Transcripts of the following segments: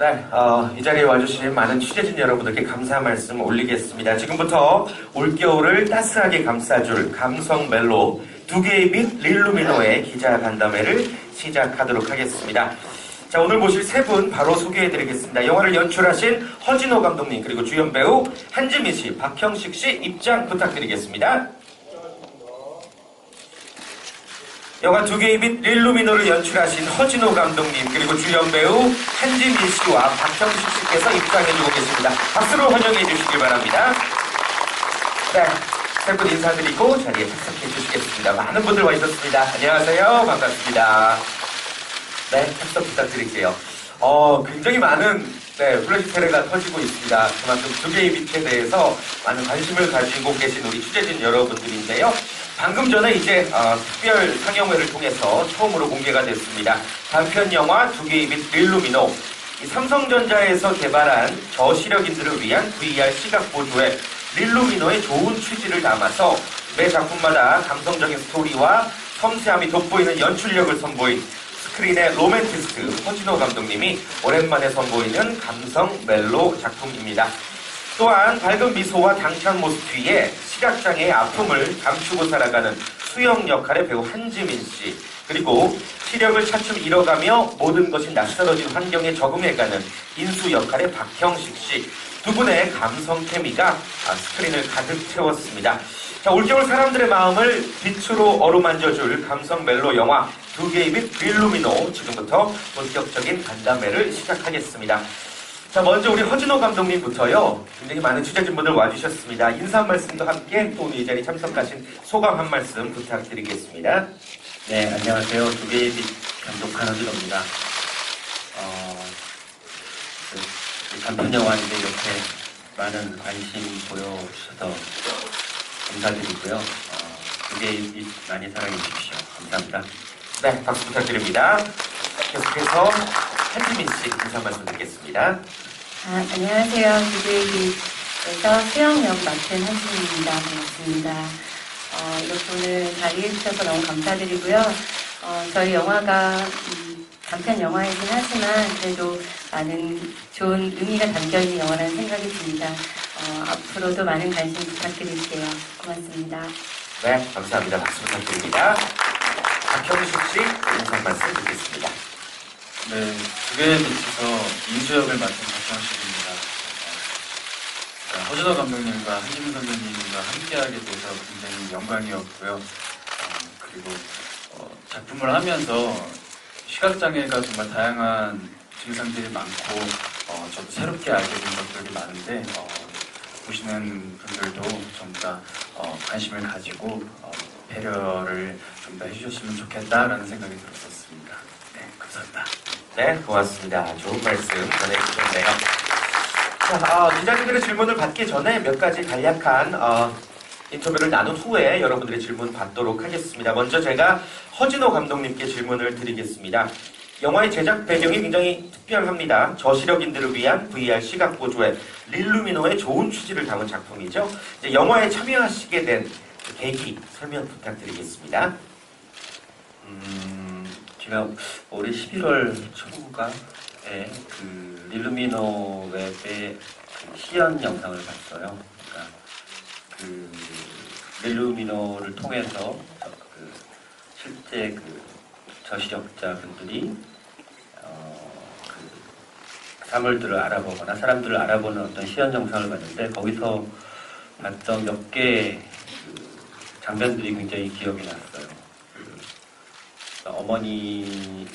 네, 이 자리에 와주신 많은 취재진 여러분들께 감사 말씀 올리겠습니다. 지금부터 올겨울을 따스하게 감싸줄 감성 멜로 두 개의 빛 릴루미노의 기자 간담회를 시작하도록 하겠습니다. 자, 오늘 모실 세 분 바로 소개해드리겠습니다. 영화를 연출하신 허진호 감독님, 그리고 주연 배우 한지민 씨, 박형식 씨 입장 부탁드리겠습니다. 영화 두 개의 빛 릴루미노를 연출하신 허진호 감독님, 그리고 주연 배우 한지민 씨와 박형식 씨께서 입장해주고 계십니다. 박수로 환영해 주시길 바랍니다. 네, 세 분 인사드리고 자리에 착석해 주시겠습니다. 많은 분들 와 있었습니다. 안녕하세요. 반갑습니다. 네, 착석 부탁드릴게요. 굉장히 많은 플래시 세례가 터지고 있습니다. 그만큼 두 개의 빛에 대해서 많은 관심을 가지고 계신 우리 취재진 여러분들인데요. 방금 전에 이제 특별 상영회를 통해서 처음으로 공개가 됐습니다. 단편 영화 두 개의 빛 릴루미노. 이 삼성전자에서 개발한 저시력인들을 위한 VR 시각 보조의 릴루미노의 좋은 취지를 담아서 매 작품마다 감성적인 스토리와 섬세함이 돋보이는 연출력을 선보인 스크린의 로맨티스트 허진호 감독님이 오랜만에 선보이는 감성 멜로 작품입니다. 또한 밝은 미소와 당찬 모습 뒤에 시각장애의 아픔을 감추고 살아가는 수영 역할의 배우 한지민 씨, 그리고 시력을 차츰 잃어가며 모든 것이 낯설어진 환경에 적응해가는 인수 역할의 박형식 씨, 두 분의 감성 케미가 스크린을 가득 채웠습니다. 자, 올겨울 사람들의 마음을 빛으로 어루만져줄 감성 멜로 영화 두 개의 빛 릴루미노, 지금부터 본격적인 간담회를 시작하겠습니다. 자, 먼저 우리 허진호 감독님부터요. 굉장히 많은 취재진분들 와주셨습니다. 인사 한 말씀도 함께 또 오늘 이 자리에 참석하신 소감 한 말씀 부탁드리겠습니다. 네, 안녕하세요. 두 개의 빛 감독한 허진호입니다. 단편 영화인데 이렇게 많은 관심 보여주셔서 감사드리고요. 두 개의 빛 많이 사랑해 주십시오. 감사합니다. 네, 박수 부탁드립니다. 계속해서 한지민 씨 인사 말씀 드리겠습니다. 안녕하세요. 두 개의 빛에서 수영역 맡은 한지민입니다. 반갑습니다. 이렇게 오늘 자리해 주셔서 너무 감사드리고요. 저희 영화가 단편 영화이긴 하지만 그래도 많은 좋은 의미가 담겨있는 영화라는 생각이 듭니다. 앞으로도 많은 관심 부탁드릴게요. 고맙습니다. 네, 감사합니다. 박수 부탁드립니다. 박형식 씨 인사 말씀 드리겠습니다. 네, 두 개의 빛에서 인수역을 맡은 박형식입니다. 허진호 감독님과 한지민 선배님과 함께하게 돼서 굉장히 영광이었고요. 그리고 작품을 하면서 시각장애가 정말 다양한 증상들이 많고 저도 새롭게 알게 된 것들이 많은데 보시는 분들도 전부 다 관심을 가지고 배려를 좀 더 해주셨으면 좋겠다라는 생각이 들었었습니다. 네, 감사합니다. 네, 고맙습니다. 좋은 말씀 전해주셨네요. 자, 기자님들의 질문을 받기 전에 몇 가지 간략한 인터뷰를 나눈 후에 여러분들의 질문 받도록 하겠습니다. 먼저 제가 허진호 감독님께 질문을 드리겠습니다. 영화의 제작 배경이 굉장히 특별합니다. 저시력인들을 위한 VR 시각 보조의 릴루미노의 좋은 취지를 담은 작품이죠. 이제 영화에 참여하시게 된 계기 설명 부탁드리겠습니다. 제가 올해 11월 초인가에 그 릴루미노 웹의 그 시연 영상을 봤어요. 그러니까 그 릴루미노를 통해서 그 실제 그 저시력자분들이 그 사물들을 알아보거나 사람들을 알아보는 어떤 시연 영상을 봤는데 거기서 봤던 몇 개의 그 장면들이 굉장히 기억이 났어요.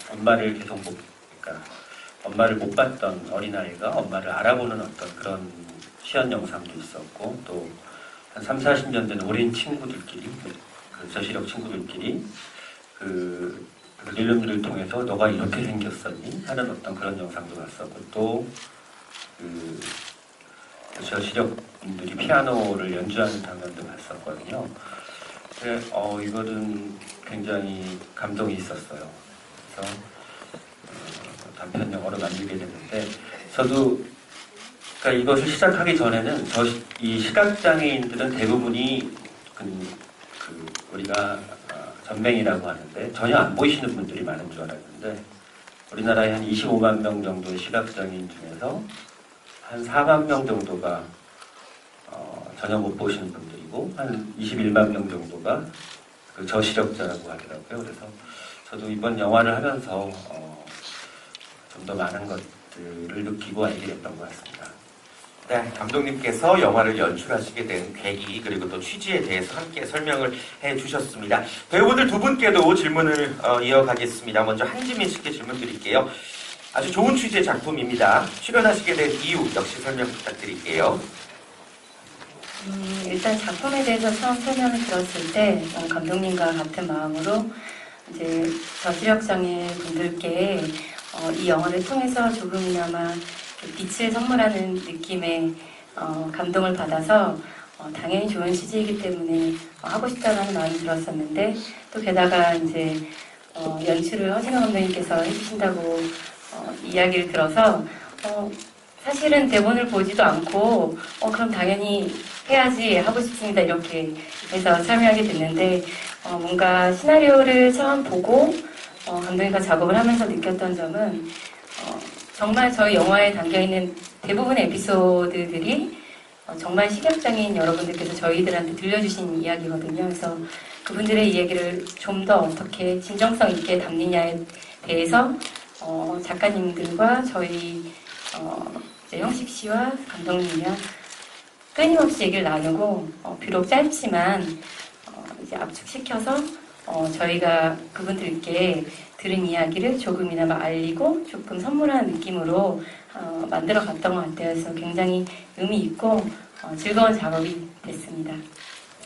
엄마를 계속 그러니까 엄마를 못 봤던 어린아이가 엄마를 알아보는 어떤 그런 시연 영상도 있었고, 또 한 30, 40년 된 어린 친구들끼리, 그 저시력 친구들끼리 그 릴루미를 통해서 너가 이렇게 생겼었니? 하는 어떤 그런 영상도 봤었고, 또 그 저시력분들이 피아노를 연주하는 장면도 봤었거든요. 이거는 굉장히 감동이 있었어요. 그래서 단편 영화로 만들게 됐는데, 저도 그러니까 이것을 시작하기 전에는 이 시각장애인들은 대부분이 우리가 전맹이라고 하는데 전혀 안 보이시는 분들이 많은 줄 알았는데, 우리나라에 한 25만 명 정도의 시각장애인 중에서 한 4만 명 정도가 전혀 못 보시는 분들이고 한 21만 명 정도가 그 저시력자라고 하더라고요. 그래서 저도 이번 영화를 하면서 좀 더 많은 것들을 느끼고 알게 됐던 것 같습니다. 네, 감독님께서 영화를 연출하시게 된 계기 그리고 또 취지에 대해서 함께 설명을 해주셨습니다. 배우분들 두 분께도 질문을 이어가겠습니다. 먼저 한지민 씨께 질문 드릴게요. 아주 좋은 취지의 작품입니다. 출연하시게 된 이유 역시 설명 부탁드릴게요. 일단 작품에 대해서 처음 설명을 들었을 때 감독님과 같은 마음으로 이제 저시력장애 분들께 이 영화를 통해서 조금이나마 빛을 선물하는 느낌의 감동을 받아서 당연히 좋은 취지이기 때문에 하고 싶다는 마음이 들었었는데 또 게다가 이제 연출을 허진호 감독님께서 해주신다고 이야기를 들어서 사실은 대본을 보지도 않고 그럼 당연히 해야지 하고 싶습니다 이렇게 해서 참여하게 됐는데 뭔가 시나리오를 처음 보고 감독님과 작업을 하면서 느꼈던 점은 정말 저희 영화에 담겨있는 대부분의 에피소드들이 정말 시각장애인 여러분들께서 저희들한테 들려주신 이야기거든요. 그래서 그분들의 이야기를 좀 더 어떻게 진정성 있게 담느냐에 대해서 작가님들과 저희 이제 형식 씨와 감독님이랑 끊임없이 얘기를 나누고 비록 짧지만 이제 압축시켜서 저희가 그분들께 들은 이야기를 조금이나마 알리고 조금 선물하는 느낌으로 만들어 갔던 것 같아요. 그래서 굉장히 의미 있고 즐거운 작업이 됐습니다.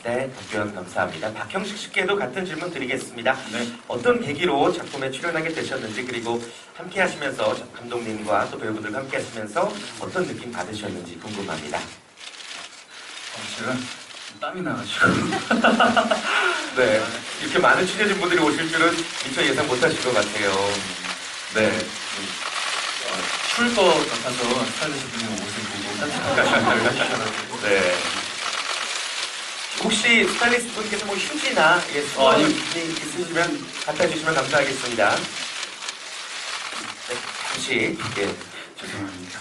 네, 답변 감사합니다. 박형식 씨께도 같은 질문 드리겠습니다. 네. 어떤 계기로 작품에 출연하게 되셨는지 그리고 함께 하시면서 감독님과 또 배우분들과 함께 하시면서 어떤 느낌 받으셨는지 궁금합니다. 제가 땀이 나가지고 네, 이렇게 많은 취재진분들이 오실 줄은 미처 예상 못하실 것 같아요. 네, 추울 것 같아서 스타일리스트 분이 옷을 보고 깜짝 놀라시더라고요. 네. 혹시 스타일리스트 분께서 뭐 휴지나 수건이 있으시면 갖다 주시면 감사하겠습니다. 네, 잠시 예. 죄송합니다.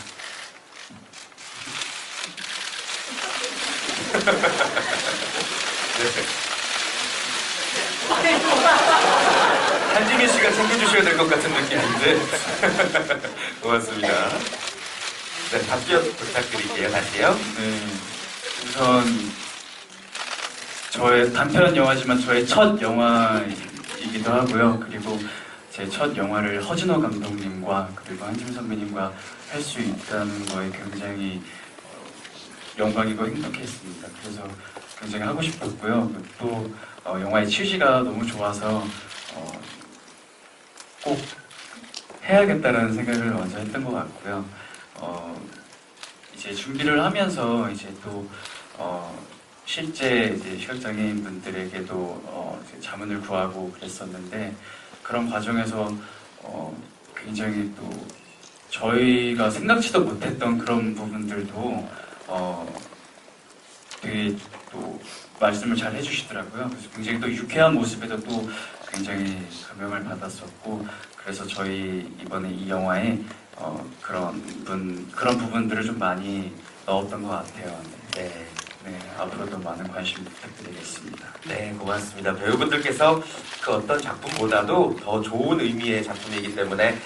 한지민 씨가 챙겨주셔야 될 것 같은 느낌인데. 고맙습니다. 네, 답변 부탁드릴게요. 다시요. 네, 우선 저의 단편 영화지만 저의 첫 영화이기도 하고요. 그리고 제 첫 영화를 허진호 감독님과 그리고 한지민 선배님과 할 수 있다는 거에 굉장히 영광이고 행복했습니다. 그래서 굉장히 하고 싶었고요. 또 영화의 취지가 너무 좋아서 꼭 해야겠다라는 생각을 먼저 했던 것 같고요. 이제 준비를 하면서 이제 또 실제 이제 시각장애인 분들에게도 이제 자문을 구하고 그랬었는데 그런 과정에서 굉장히 또 저희가 생각지도 못했던 그런 부분들도 되게 또 말씀을 잘 해주시더라고요. 그래서 굉장히 또 유쾌한 모습에도 또 굉장히 감명을 받았었고 그래서 저희 이번에 이 영화에 그런 부분들을 좀 많이 넣었던 것 같아요. 네. 네, 앞으로도 많은 관심 부탁드리겠습니다. 네, 고맙습니다. 배우분들께서 그 어떤 작품보다도 더 좋은 의미의 작품이기 때문에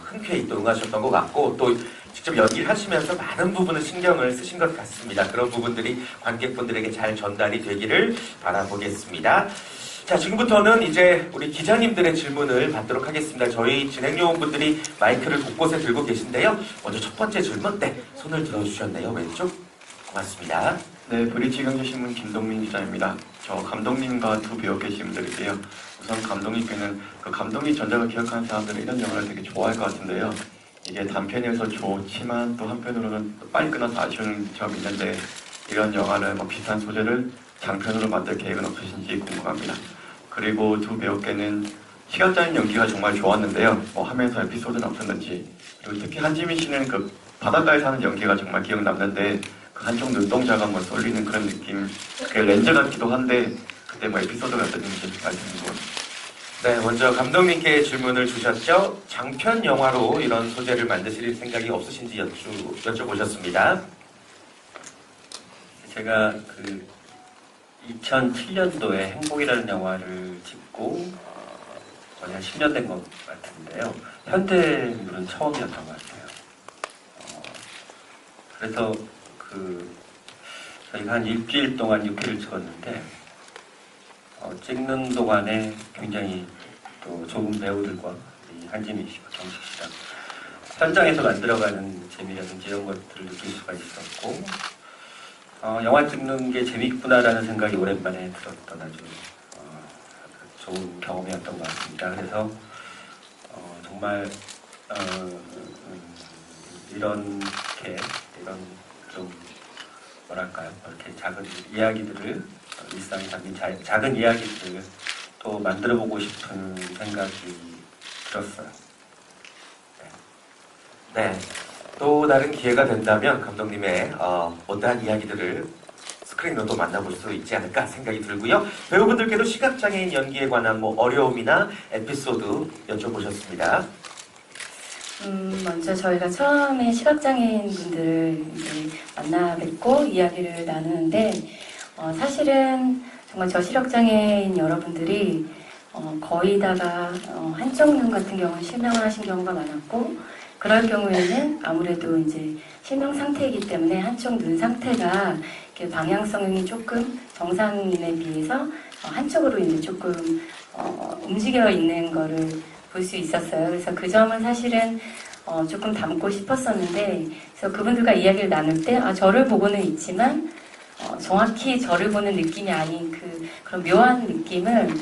흔쾌히 또 응하셨던 것 같고 또 직접 연기를 하시면서 많은 부분을 신경을 쓰신 것 같습니다. 그런 부분들이 관객분들에게 잘 전달이 되기를 바라보겠습니다. 자, 지금부터는 이제 우리 기자님들의 질문을 받도록 하겠습니다. 저희 진행요원분들이 마이크를 곳곳에 들고 계신데요. 먼저 첫 번째 질문, 네, 손을 들어주셨네요. 왼쪽. 고맙습니다. 네, 브리치 경제신문 김동민 기자입니다. 저 감독님과 두 배우께 질문드릴게요. 우선 감독님께는 그 감독님 전작을 기억하는 사람들은 이런 영화를 되게 좋아할 것 같은데요. 이게 단편이어서 좋지만 또 한편으로는 빨리 끝나서 아쉬운 점이 있는데 이런 영화를 뭐 비슷한 소재를 장편으로 만들 계획은 없으신지 궁금합니다. 그리고 두 배우께는 시각장애인 연기가 정말 좋았는데요. 뭐 하면서 에피소드는 없었는지 그리고 특히 한지민 씨는 그 바닷가에 사는 연기가 정말 기억 남는데 그 한쪽 눈동자가 뭐 쏠리는 그런 느낌 그게 렌즈 같기도 한데 그때 뭐 에피소드가 어땠는지 말씀 좀 네, 먼저 감독님께 질문을 주셨죠. 장편 영화로 이런 소재를 만드실 생각이 없으신지 여쭤보셨습니다. 제가 그 2007년도에 행복이라는 영화를 찍고 거의 한 10년 된 것 같은데요. 현대물은 처음이었던 것 같아요. 그래서 저희가 한 일주일 동안 6회를 찍었는데 찍는 동안에 굉장히 또 좋은 배우들과 이 한지민 씨와 경식 씨랑 현장에서 만들어가는 재미라든지 이런 것들을 느낄 수가 있었고 영화 찍는 게 재밌구나라는 생각이 오랜만에 들었던 아주 좋은 경험이었던 것 같습니다. 그래서 정말 이런 좀 뭐랄까요? 이렇게 작은 이야기들을 일상에 담긴 작은 이야기들을 또 만들어보고 싶은 생각이 들었어요. 네. 또 다른 기회가 된다면 감독님의 어떠한 이야기들을 스크린으로도 만나볼 수 있지 않을까 생각이 들고요. 배우분들께도 시각장애인 연기에 관한 뭐 어려움이나 에피소드 여쭤보셨습니다. 먼저 저희가 처음에 시각장애인 분들을 이제 만나 뵙고 이야기를 나누는데, 사실은 정말 저시력장애인 여러분들이 거의 다가 한쪽 눈 같은 경우는 실명하신 경우가 많았고, 그럴 경우에는 아무래도 이제 실명 상태이기 때문에 한쪽 눈 상태가 이렇게 방향성이 조금 정상인에 비해서 한쪽으로 이제 조금 움직여 있는 거를 볼 수 있었어요. 그래서 그 점은 사실은 조금 담고 싶었었는데, 그래서 그분들과 이야기를 나눌 때, 저를 보고는 있지만, 정확히 저를 보는 느낌이 아닌 그런 묘한 느낌을,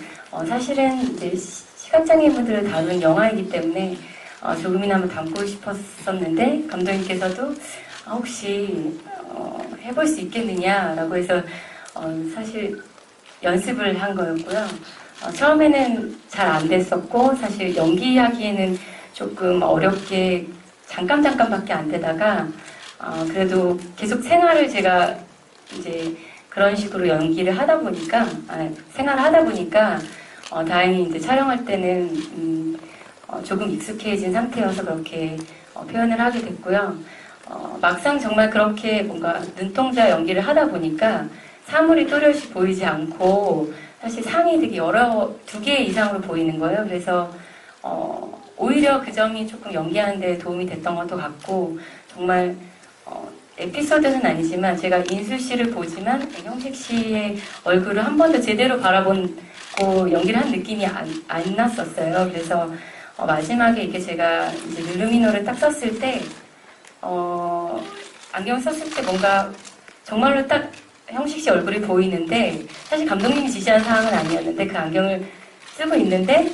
사실은 이제 시각장애인분들을 다룬 영화이기 때문에, 조금이나마 담고 싶었었는데, 감독님께서도, 혹시, 해볼 수 있겠느냐라고 해서, 사실 연습을 한 거였고요. 처음에는 잘 안 됐었고, 사실 연기하기에는 조금 어렵게 잠깐밖에 안 되다가, 그래도 계속 생활을 제가 이제 그런 식으로 연기를 하다 보니까, 생활을 하다 보니까, 다행히 이제 촬영할 때는, 조금 익숙해진 상태여서 그렇게 표현을 하게 됐고요. 막상 정말 그렇게 뭔가 눈동자 연기를 하다 보니까 사물이 또렷이 보이지 않고, 사실 상이 되게 두 개 이상으로 보이는 거예요. 그래서, 오히려 그 점이 조금 연기하는 데 도움이 됐던 것도 같고, 정말, 에피소드는 아니지만 제가 인수 씨를 보지만 형식 씨의 얼굴을 한 번도 제대로 바라보고 연기를 한 느낌이 안 났었어요. 그래서, 마지막에 이렇게 제가 이제 룰루미노를 딱 썼을 때, 안경 썼을 때 뭔가 정말로 딱 형식 씨 얼굴이 보이는데, 사실 감독님이 지시한 사항은 아니었는데 그 안경을 쓰고 있는데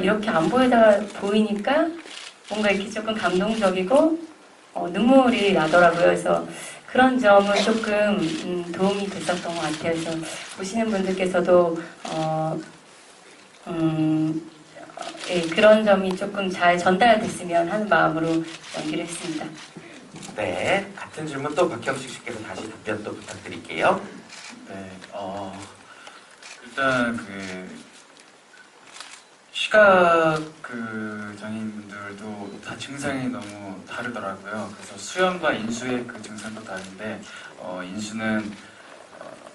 이렇게 안 보이니까 뭔가 이렇게 조금 감동적이고 눈물이 나더라고요. 그래서 그런 점은 조금 도움이 됐었던 것 같아요. 그래서 보시는 분들께서도 예, 그런 점이 조금 잘 전달됐으면 하는 마음으로 연기를 했습니다. 네, 같은 질문 또 박형식 씨께서 다시 답변 또 부탁드릴게요. 네, 일단 시각 장애인분들도 다 증상이 너무 다르더라고요. 그래서 수연과 인수의 그 증상도 다른데, 인수는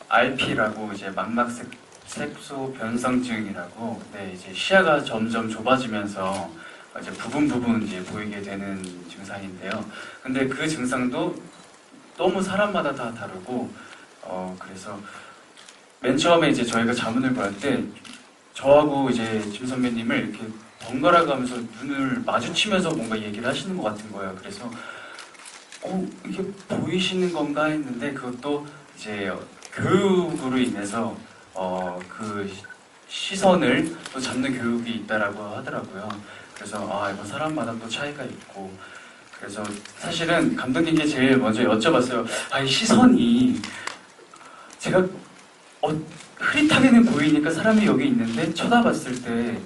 RP라고 이제 망막색 색소 변성증이라고, 이제 시야가 점점 좁아지면서 이제 부분 이제 보이게 되는 증상인데요. 근데 그 증상도 너무 사람마다 다 다르고, 그래서 맨 처음에 이제 저희가 자문을 구할 때 저하고 이제 짐 선배님을 이렇게 번갈아 가면서 눈을 마주치면서 뭔가 얘기를 하시는 것 같은 거예요. 그래서 이게 보이시는 건가 했는데, 그것도 이제 교육으로 인해서 그 시선을 또 잡는 교육이 있다라고 하더라고요. 그래서 이건 사람마다 또 차이가 있고, 그래서 사실은 감독님께 제일 먼저 여쭤봤어요. 이 시선이 제가 흐릿하게는 보이니까 사람이 여기 있는데 쳐다봤을 때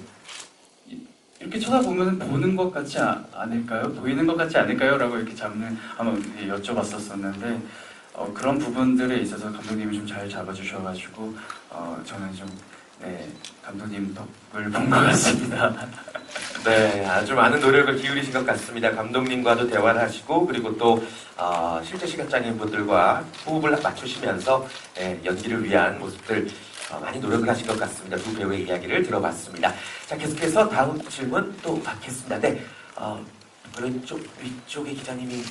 이렇게 쳐다보면 보는 것 같지 않을까요? 보이는 것 같지 않을까요? 라고 이렇게 한번 여쭤봤었는데, 그런 부분들에 있어서 감독님이 좀 잘 잡아주셔가지고 저는 좀 네, 감독님 덕을 본 것 같습니다. 네, 아주 많은 노력을 기울이신 것 같습니다. 감독님과도 대화를 하시고 그리고 또 실제 시각장애인분들과 호흡을 맞추시면서 연기를 위한 모습들 많이 노력을 하신 것 같습니다. 두 배우의 이야기를 들어봤습니다. 자, 계속해서 다음 질문 또 받겠습니다. 네, 왼쪽 위쪽의 기자님이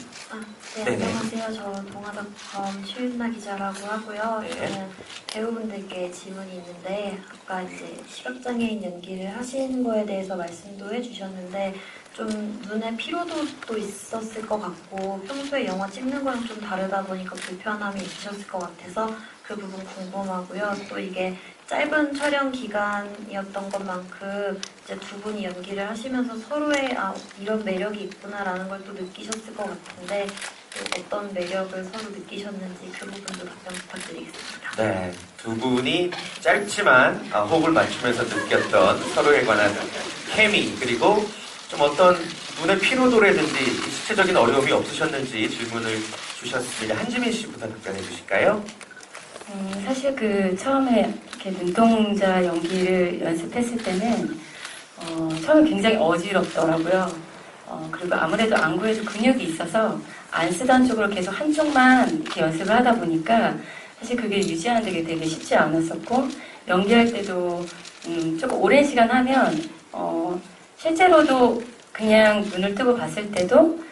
네, 네네. 안녕하세요. 저 동아닷컴 최윤나 기자라고 하고요. 네. 저는 배우분들께 질문이 있는데 아까 이제 시각장애인 연기를 하시는 거에 대해서 말씀도 해주셨는데 좀 눈에 피로도도 있었을 것 같고 평소에 영화 찍는 거랑 좀 다르다 보니까 불편함이 있으셨을 것 같아서 그 부분 궁금하고요. 또 이게 짧은 촬영 기간이었던 것만큼 이제 두 분이 연기를 하시면서 서로의 이런 매력이 있구나라는 걸 또 느끼셨을 것 같은데 또 어떤 매력을 서로 느끼셨는지 그 부분도 답변 부탁드리겠습니다. 네, 두 분이 짧지만 호흡을 맞추면서 느꼈던 서로에 관한 케미 그리고 좀 어떤 눈의 피로도라든지 신체적인 어려움이 없으셨는지 질문을 주셨습니다. 한지민 씨부터 답변해 주실까요? 사실 그 처음에 이렇게 눈동자 연기를 연습했을 때는 처음에 굉장히 어지럽더라고요. 그리고 아무래도 안구에도 근육이 있어서 안 쓰던 쪽으로 계속 한쪽만 이렇게 연습을 하다 보니까 사실 그게 유지하는 게 되게 쉽지 않았었고 연기할 때도 조금 오랜 시간 하면 실제로도 그냥 눈을 뜨고 봤을 때도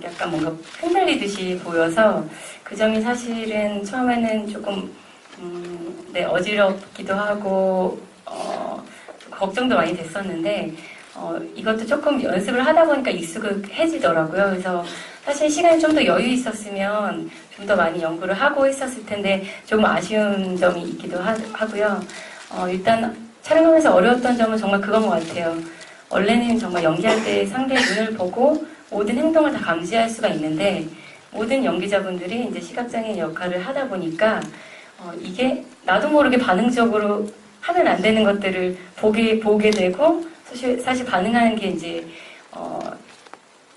약간 뭔가 흔들리듯이 보여서 그 점이 사실은 처음에는 조금 어지럽기도 하고 걱정도 많이 됐었는데 이것도 조금 연습을 하다 보니까 익숙해지더라고요. 그래서 사실 시간이 좀 더 여유 있었으면 좀 더 많이 연구를 하고 있었을 텐데 조금 아쉬운 점이 있기도 하고요. 일단 촬영하면서 어려웠던 점은 정말 그건 것 같아요. 원래는 정말 연기할 때 상대의 눈을 보고 모든 행동을 다 감지할 수가 있는데 모든 연기자분들이 이제 시각장애인 역할을 하다 보니까 이게 나도 모르게 반응적으로 하면 안 되는 것들을 보게 되고 사실 반응하는 게 이제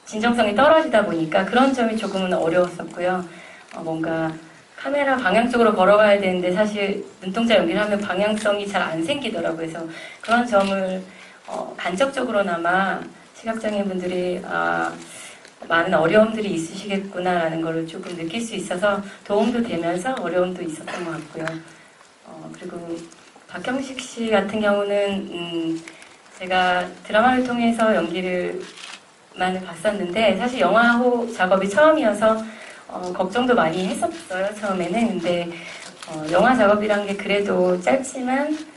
진정성이 떨어지다 보니까 그런 점이 조금은 어려웠었고요. 뭔가 카메라 방향 쪽으로 걸어가야 되는데 사실 눈동자 연기를 하면 방향성이 잘 안 생기더라고요. 그래서 그런 점을 간접적으로나마 시각장애인분들이 많은 어려움들이 있으시겠구나라는 걸 조금 느낄 수 있어서 도움도 되면서 어려움도 있었던 것 같고요. 그리고 박형식 씨 같은 경우는 제가 드라마를 통해서 연기를 많이 봤었는데 사실 영화 작업이 처음이어서 걱정도 많이 했었어요. 처음에는. 근데 영화 작업이란 게 그래도 짧지만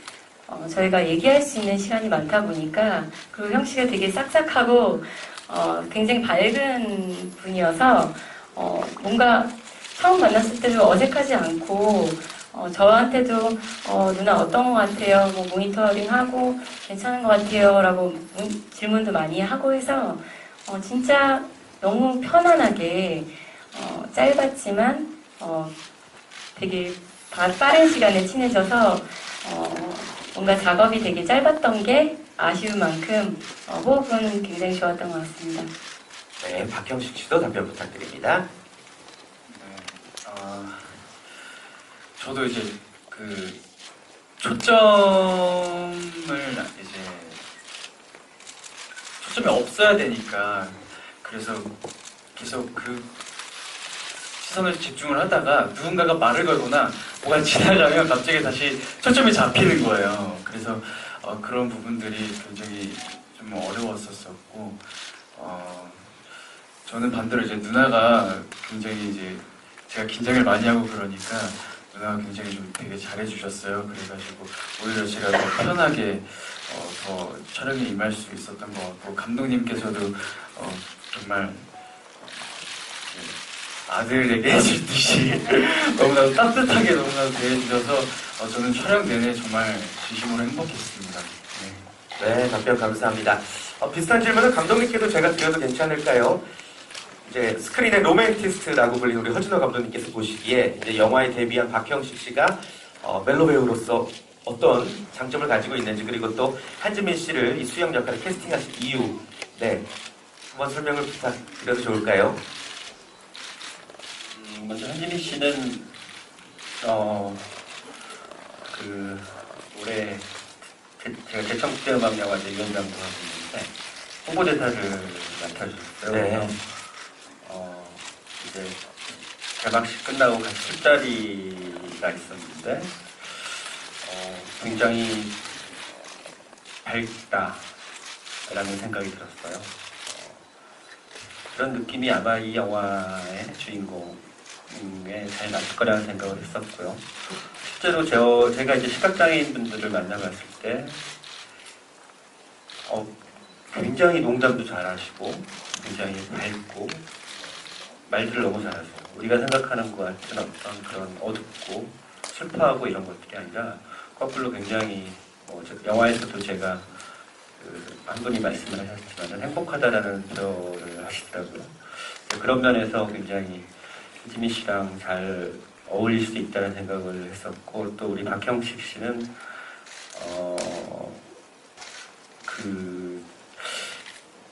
저희가 얘기할 수 있는 시간이 많다 보니까 그리고 형 씨가 되게 싹싹하고 굉장히 밝은 분이어서 뭔가 처음 만났을 때도 어색하지 않고 저한테도 누나 어떤 것 같아요? 뭐 모니터링하고 괜찮은 것 같아요? 라고 질문도 많이 하고 해서 진짜 너무 편안하게 짧았지만 되게 빠른 시간에 친해져서 뭔가 작업이 되게 짧았던 게 아쉬운 만큼 호흡은 굉장히 좋았던 것 같습니다. 네, 박형식 씨도 답변 부탁드립니다. 저도 이제 그 초점이 없어야 되니까 그래서 계속 그 시선을 집중을 하다가 누군가가 말을 걸거나 뭐가 지나가면 갑자기 다시 초점이 잡히는 거예요. 그래서 그런 부분들이 굉장히 좀 어려웠었고 저는 반대로 이제 누나가 굉장히 이제 제가 긴장을 많이 하고 그러니까 누나가 굉장히 좀 되게 잘해주셨어요. 그래가지고 오히려 제가 더 편하게 더 촬영에 임할 수 있었던 것 같고 감독님께서도 정말 아들에게 해주듯이 너무나도 따뜻하게 너무나도 대해주셔서 저는 촬영 내내 정말 진심으로 행복했습니다. 네, 답변 감사합니다. 비슷한 질문은 감독님께도 제가 드려도 괜찮을까요? 이제 스크린의 로맨티스트라고 불리는 우리 허진호 감독님께서 보시기에 이제 영화에 데뷔한 박형식 씨가 멜로 배우로서 어떤 장점을 가지고 있는지 그리고 또 한지민 씨를 이 수영 역할에 캐스팅하신 이유 한번 설명을 부탁드려도 좋을까요? 먼저 한지민 씨는 올해 제가 대청국제음악영화제 위원장도 하고 있는데 홍보대사를 맡아주셨어요. 네. 그래서 이제 개막식 끝나고 같이 술자리가 있었는데 굉장히 밝다라는 생각이 들었어요. 그런 느낌이 아마 이 영화의 주인공에 잘 맞을 거라는 생각을 했었고요. 실제로 제가 이제 시각장애인 분들을 만나봤을 때 굉장히 농담도 잘하시고 굉장히 밝고 말들을 너무 잘하세요. 우리가 생각하는 것 같은 어떤 그런 어둡고 슬퍼하고 이런 것들이 아니라 거꾸로 굉장히 영화에서도 제가 한 분이 말씀을 하셨지만 행복하다라는 표현을 하시더라고요. 그런 면에서 굉장히 이지민 씨랑 잘 어울릴 수 있다는 생각을 했었고, 또 우리 박형식 씨는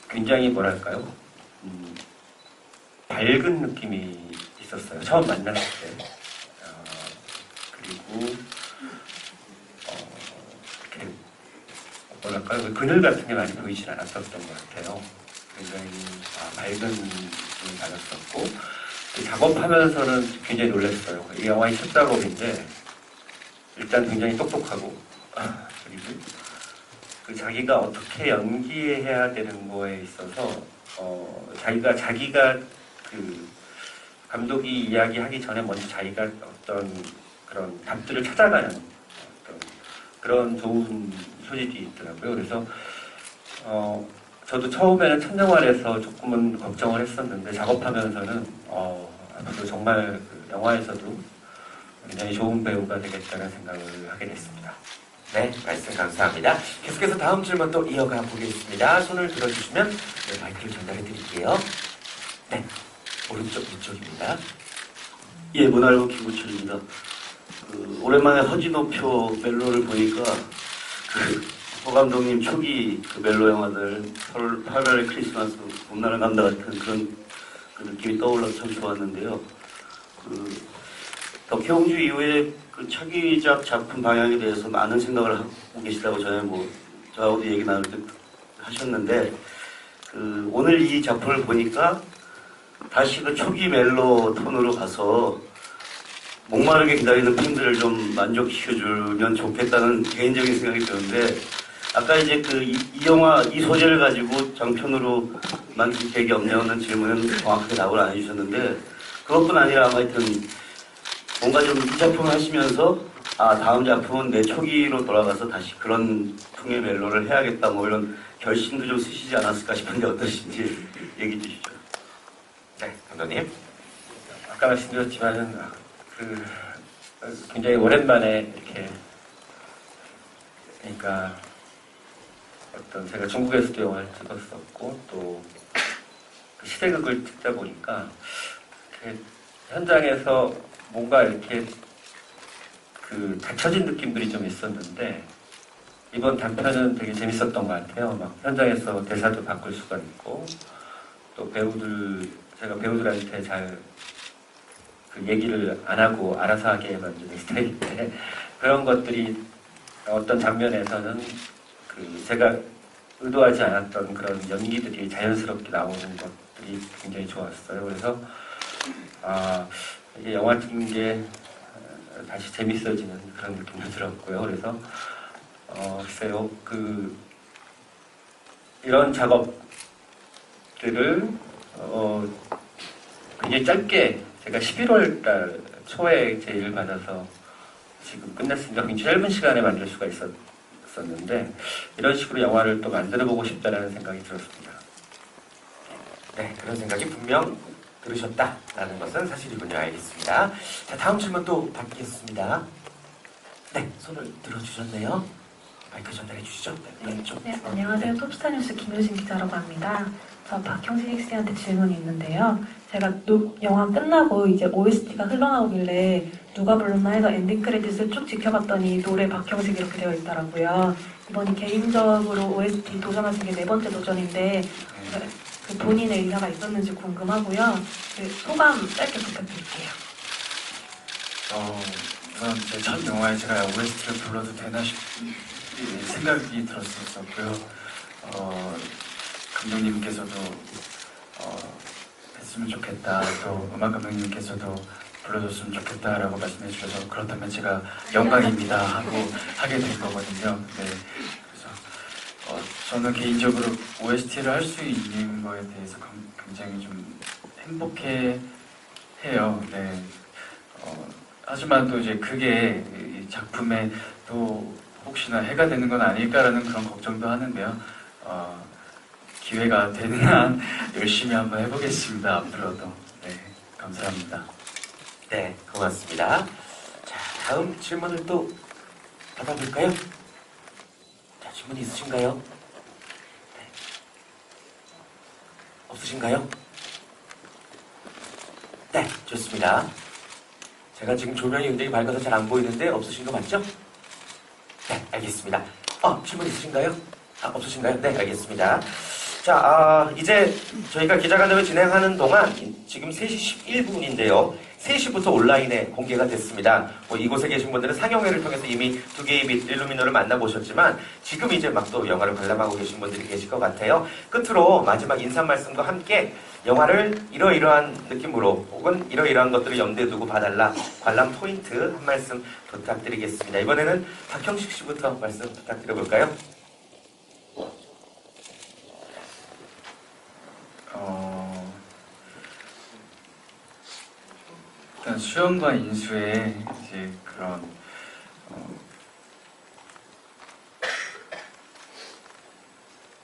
굉장히 뭐랄까요, 밝은 느낌이 있었어요. 처음 만났을 때. 그리고 이렇게 뭐랄까요, 그늘 같은 게 많이 보이진 않았었던 것 같아요. 굉장히 밝은 느낌을 받았었고, 작업하면서는 굉장히 놀랐어요. 이 영화의 첫 작업인데 일단 굉장히 똑똑하고 그리고 자기가 어떻게 연기해야 되는 거에 있어서 자기가 그 감독이 이야기하기 전에 먼저 자기가 어떤 그런 답들을 찾아가는 어떤 그런 좋은 소질이 있더라고요. 그래서 저도 처음에는 첫 영화에서 조금은 걱정을 했었는데 작업하면서는 앞으로 정말 그 영화에서도 굉장히 좋은 배우가 되겠다는 생각을 하게 됐습니다. 네, 말씀 감사합니다. 계속해서 다음 질문 또 이어가 보겠습니다. 손을 들어주시면 마이크를 전달해 드릴게요. 네, 오른쪽 위쪽입니다. 예, 문화일보 김구철입니다. 오랜만에 허진호표 멜로를 보니까 허 감독님 초기 멜로 영화들 8월의 크리스마스, 봄날의 남자 같은 그런 느낌이 떠올라서 참 좋았는데요. 덕혜옹주 이후에 차기작 작품 방향에 대해서 많은 생각을 하고 계시다고 전에 저하고도 얘기 나눌 때 하셨는데, 오늘 이 작품을 보니까 다시 초기 멜로 톤으로 가서 목마르게 기다리는 팬들을 좀 만족시켜주면 좋겠다는 개인적인 생각이 드는데, 아까 이제 이 영화, 이 소재를 가지고 장편으로 만들 계획이 없냐는 질문은 정확하게 답을 안 해주셨는데, 그것뿐 아니라 아마 하여튼 뭔가 좀 이 작품을 하시면서 다음 작품은 내 초기로 돌아가서 다시 그런 풍의 멜로를 해야겠다 이런 결심도 좀 쓰시지 않았을까 싶은데 어떠신지 얘기 주시죠. 네, 감독님. 아까 말씀드렸지만은 굉장히 오랜만에 이렇게, 그러니까 제가 중국에서도 영화를 찍었었고 또 시대극을 찍다 보니까 현장에서 뭔가 이렇게 갖춰진 느낌들이 좀 있었는데, 이번 단편은 되게 재밌었던 것 같아요. 막 현장에서 대사도 바꿀 수가 있고, 또 제가 배우들한테 잘 얘기를 안 하고 알아서 하게 만드는 스타일인데, 그런 것들이 어떤 장면에서는 제가 의도하지 않았던 그런 연기들이 자연스럽게 나오는 것들이 굉장히 좋았어요. 그래서 이게 영화 찍는 게 다시 재밌어지는 그런 느낌도 들었고요. 그래서 글쎄요, 이런 작업들을 굉장히 짧게, 제가 11월 달 초에 제의를 받아서 지금 끝냈으니까 굉장히 짧은 시간에 만들 수가 있었는데, 이런 식으로 영화를 또 만들어보고 싶다는 생각이 들었습니다. 네, 그런 생각이 분명 들으셨다라는 것은 사실이군요. 알겠습니다. 자, 다음 질문 또 받겠습니다. 네, 손을 들어주셨네요. 마이크 전달해 주시죠. 네, 안녕하세요. 톱스타뉴스 김효진 기자라고 합니다. 저 박형식 씨한테 질문이 있는데요. 제가 영화 끝나고 이제 OST가 흘러나오길래 누가 불렀나 해서 엔딩 크레딧을 쭉 지켜봤더니 노래 박형식 이렇게 되어 있더라고요. 이번이 개인적으로 OST 도전하신 게 4번째 도전인데 본인의 의사가 있었는지 궁금하고요. 소감 짧게 부탁드릴게요. 우선 제 첫 영화에 제가 OST를 불러도 되나 싶은 생각이 들었었고요. 감독님께서도 했으면 좋겠다. 또 음악 감독님께서도 불러줬으면 좋겠다라고 말씀해 주셔서 그렇다면 제가 영광입니다 하고 하게 된 거거든요. 네. 그래서 저는 개인적으로 OST를 할 수 있는 거에 대해서 굉장히 좀 행복해 해요. 네. 하지만 또 이제 그게 이 작품에 또 혹시나 해가 되는 건 아닐까라는 그런 걱정도 하는데요. 기회가 되는 한 열심히 한번 해보겠습니다. 앞으로도. 네, 감사합니다. 네, 고맙습니다. 자, 다음 질문을 또 받아볼까요? 자, 질문 있으신가요? 네. 없으신가요? 네, 좋습니다. 제가 지금 조명이 굉장히 밝아서 잘 안 보이는데 없으신 거 맞죠? 네, 알겠습니다. 질문 있으신가요? 없으신가요? 네, 알겠습니다. 자, 이제 저희가 기자간담회 진행하는 동안 지금 3시 11분인데요. 3시부터 온라인에 공개가 됐습니다. 이곳에 계신 분들은 상영회를 통해서 이미 두 개의 빛 일루미노를 만나보셨지만 지금 이제 막 또 영화를 관람하고 계신 분들이 계실 것 같아요. 끝으로 마지막 인사 말씀과 함께 영화를 이러이러한 느낌으로 혹은 이러이러한 것들을 염두에 두고 봐달라 관람 포인트 한 말씀 부탁드리겠습니다. 이번에는 박형식 씨부터 말씀 부탁드려볼까요? 일단 수영과 인수의 이제 그런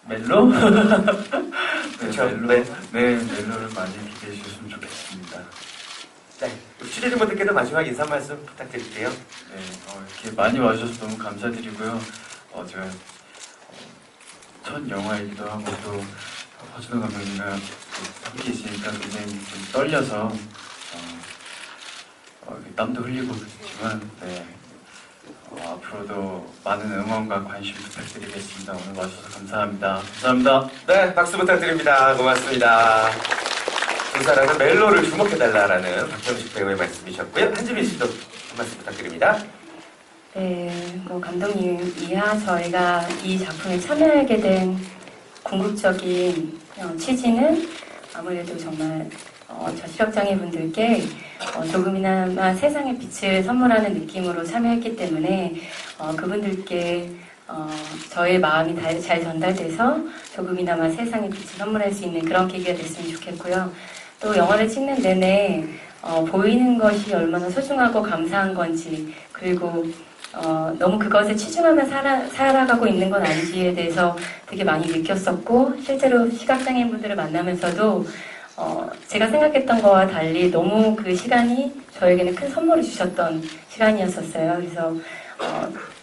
멜로? 그쵸, 멜로? 네. 네, 멜로를 많이 기대해 주셨으면 좋겠습니다. 네, 취재진분들께도 마지막 인사 말씀 부탁드릴게요. 네, 이렇게 많이 와주셔서 너무 감사드리고요. 제가 첫 영화이기도 하고 또 허준호 감독님과 함께 있으니까 굉장히 좀 떨려서 땀도 흘리고 그렇지만 네, 앞으로도 많은 응원과 관심 부탁드리겠습니다. 오늘 와주셔서 감사합니다. 감사합니다. 네, 박수 부탁드립니다. 고맙습니다. 두 사람은 멜로를 주목해달라라는 박형식 배우의 말씀이셨고요. 한지민 씨도 한 말씀 부탁드립니다. 네, 감독님 이하 저희가 이 작품에 참여하게 된 궁극적인 취지는 아무래도 정말 저시력장애분들께 조금이나마 세상의 빛을 선물하는 느낌으로 참여했기 때문에 그분들께 저의 마음이 잘 전달돼서 조금이나마 세상의 빛을 선물할 수 있는 그런 계기가 됐으면 좋겠고요. 또 영화를 찍는 내내 보이는 것이 얼마나 소중하고 감사한 건지 그리고 너무 그것에 치중하며 살아가고 있는 건 아닌지에 대해서 되게 많이 느꼈었고 실제로 시각장애인분들을 만나면서도 제가 생각했던 거와 달리 너무 그 시간이 저에게는 큰 선물을 주셨던 시간이었었어요. 그래서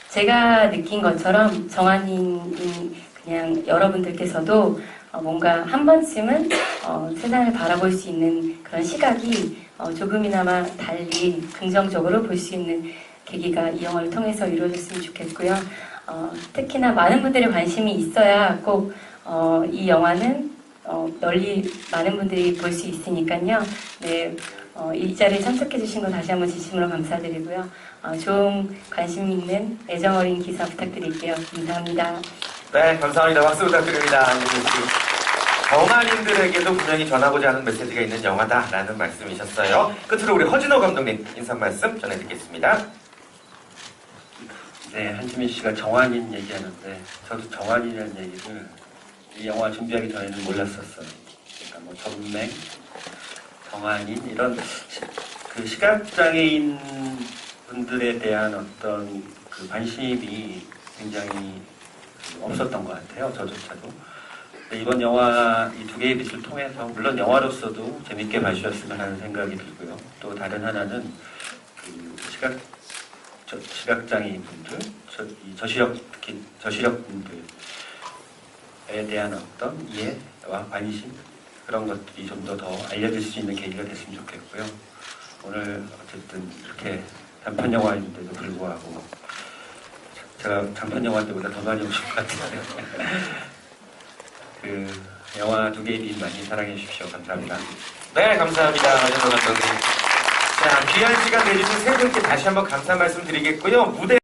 제가 느낀 것처럼 정한이인 그냥 여러분들께서도 뭔가 한 번쯤은 세상을 바라볼 수 있는 그런 시각이 조금이나마 달리 긍정적으로 볼 수 있는 계기가 이 영화를 통해서 이루어졌으면 좋겠고요. 특히나 많은 분들의 관심이 있어야 꼭 이 영화는 널리 많은 분들이 볼 수 있으니까요. 네, 이 자리에 참석해 주신 거 다시 한번 진심으로 감사드리고요. 좋은 관심 있는 애정 어린 기사 부탁드릴게요. 감사합니다. 네, 감사합니다. 박수 부탁드립니다. 한지민 씨. 정한인들에게도 분명히 전하고자 하는 메시지가 있는 영화다라는 말씀이셨어요. 끝으로 우리 허진호 감독님 인사 말씀 전해드리겠습니다. 네, 한지민 씨가 정한인 얘기하는데 저도 정한인이라는 얘기를 이 영화 준비하기 전에는 몰랐었어요. 그러니까 뭐 전맹, 정한인 이런 그 시각장애인 분들에 대한 어떤 그 관심이 굉장히 없었던 것 같아요. 저조차도. 이번 영화 이 두 개의 빛을 통해서 물론 영화로서도 재밌게 봐주셨으면 하는 생각이 들고요. 또 다른 하나는 그 시각장애인 분들, 저시력 특히 저시력 분들에 대한 어떤 이해와 관심 그런 것들이 좀 더 알려질 수 있는 계기가 됐으면 좋겠고요. 오늘 어쨌든 이렇게 단편 영화인데도 불구하고 제가 장편 영화 때보다 더 많이 오신 것 같아요. 그 영화 두 개의 빛 많이 사랑해 주십시오. 감사합니다. 네, 감사합니다. 허진호 감독님. 자, 귀한 시간 내주신 세 분께 다시 한번 감사 말씀 드리겠고요. 무대